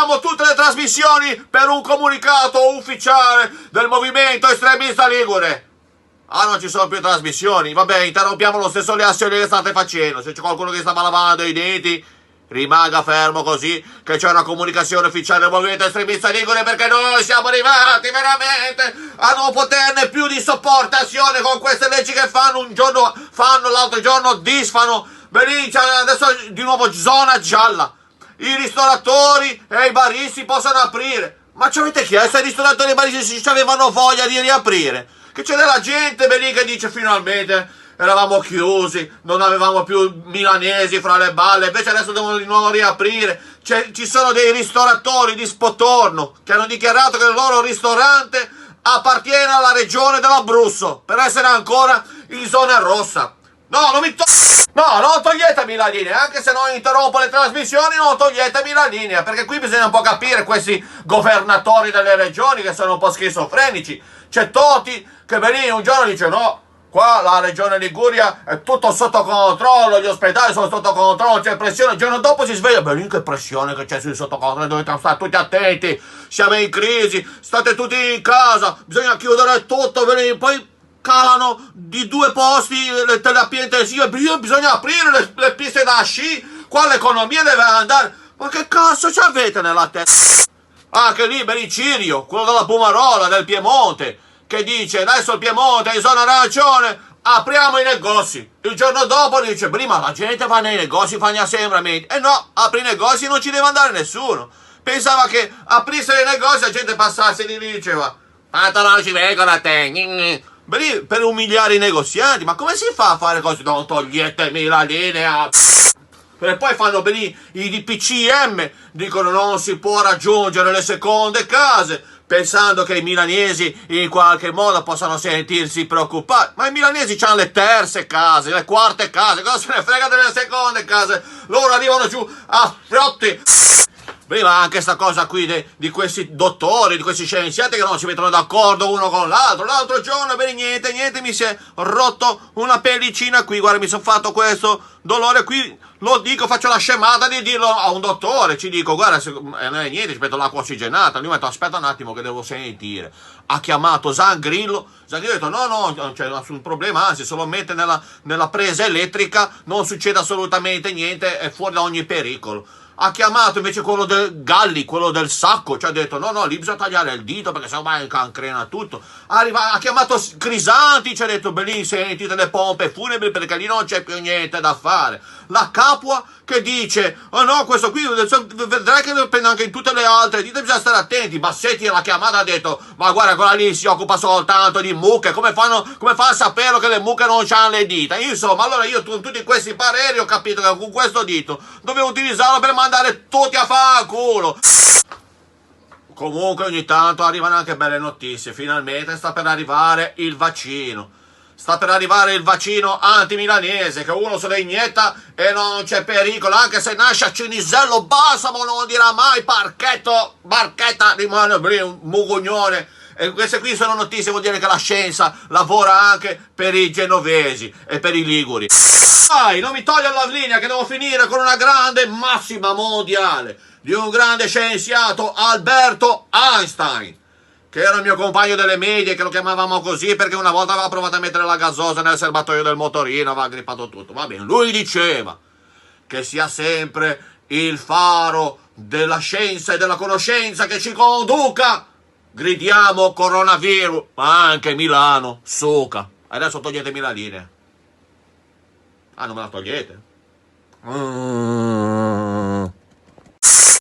interrompiamo tutte le trasmissioni per un comunicato ufficiale del movimento estremista ligure. Ah, non ci sono più trasmissioni. Vabbè, interrompiamo lo stesso le azioni che state facendo. Se c'è qualcuno che sta lavando i denti, rimanga fermo così, che c'è una comunicazione ufficiale del movimento estremista ligure, perché noi siamo arrivati veramente a non poterne più di sopportazione con queste leggi che fanno un giorno, fanno l'altro giorno disfano. Benissimo, adesso di nuovo zona gialla. I ristoratori e i baristi possono aprire. Ma ci avete chiesto ai ristoratori e ai baristi se avevano voglia di riaprire? Che c'è della gente lì che dice finalmente eravamo chiusi, non avevamo più milanesi fra le balle, invece adesso devono di nuovo riaprire. Ci sono dei ristoratori di Spotorno che hanno dichiarato che il loro ristorante appartiene alla regione dell'Abruzzo per essere ancora in zona rossa. No, non toglietemi la linea, anche se non interrompo le trasmissioni, non toglietemi la linea, perché qui bisogna un po' capire questi governatori delle regioni che sono un po' schizofrenici. C'è Toti che lì un giorno dice no, qua la regione Liguria è tutto sotto controllo, gli ospedali sono sotto controllo, c'è pressione, il giorno dopo si sveglia, che pressione che c'è sul sotto controllo, dovete stare tutti attenti, siamo in crisi, state tutti in casa, bisogna chiudere tutto, poi calano di 2 posti le terapie intensive, bisogna aprire le piste da sci, qua l'economia deve andare. Ma che cazzo ci avete nella testa? Anche lì Cirio, quello della Pumarola, del Piemonte, che dice adesso il Piemonte è in zona arancione, apriamo i negozi. Il giorno dopo dice prima la gente va nei negozi, fa gli assembramenti, e no, apri i negozi e non ci deve andare nessuno. Pensava che aprisse i negozi la gente passasse lì e diceva tanto non ci vengono a te. Per umiliare i negozianti, ma come si fa a fare così? Non toglietemi la linea. E poi fanno benissimo i DPCM, dicono non si può raggiungere le seconde case, pensando che i milanesi in qualche modo possano sentirsi preoccupati. Ma i milanesi hanno le terze case, le quarte case, cosa se ne frega delle seconde case? Loro arrivano giù a frotti. Prima anche sta cosa qui di questi dottori, di questi scienziati che non si mettono d'accordo uno con l'altro. L'altro giorno, niente, mi si è rotto una pellicina qui, guarda, mi sono fatto questo dolore qui, lo dico, faccio la scemata di dirlo a un dottore, ci dico, guarda, non è niente, ci metto l'acqua ossigenata, lui mi ha detto, aspetta un attimo che devo sentire. Ha chiamato Zangrillo ha detto, no, non c'è nessun problema, anzi, se lo mette nella presa elettrica non succede assolutamente niente, è fuori da ogni pericolo. Ha chiamato invece quello del Galli, quello del sacco, ci ha detto no, lì bisogna tagliare il dito perché sennò vai in cancrena tutto. Ha chiamato Crisanti, ci ha detto lì sentite le pompe funebri perché lì non c'è più niente da fare. La Capua che dice oh no, questo qui vedrai che dipende anche in tutte le altre, dite bisogna stare attenti. Bassetti alla chiamata ha detto ma guarda, quella lì si occupa soltanto di mucche, come fa a sapere che le mucche non hanno le dita? Insomma, allora io con tutti questi pareri ho capito che con questo dito dovevo utilizzarlo per mandare tutti a fanculo. Comunque ogni tanto arrivano anche belle notizie, finalmente sta per arrivare il vaccino. Sta per arrivare il vaccino antimilanese, che uno se lo inietta e non c'è pericolo, anche se nasce a Cinisello Balsamo non dirà mai barchetta, rimane un mugugnone. E queste qui sono notizie, vuol dire che la scienza lavora anche per i genovesi e per i liguri. Dai, non mi togliere la linea che devo finire con una grande massima mondiale di un grande scienziato, Alberto Einstein, che era il mio compagno delle medie, che lo chiamavamo così perché una volta aveva provato a mettere la gasosa nel serbatoio del motorino, aveva grippato tutto. Va bene, lui diceva che sia sempre il faro della scienza e della conoscenza che ci conduca. Gridiamo coronavirus, ma anche Milano, suca. Adesso toglietemi la linea. Ah, non me la togliete?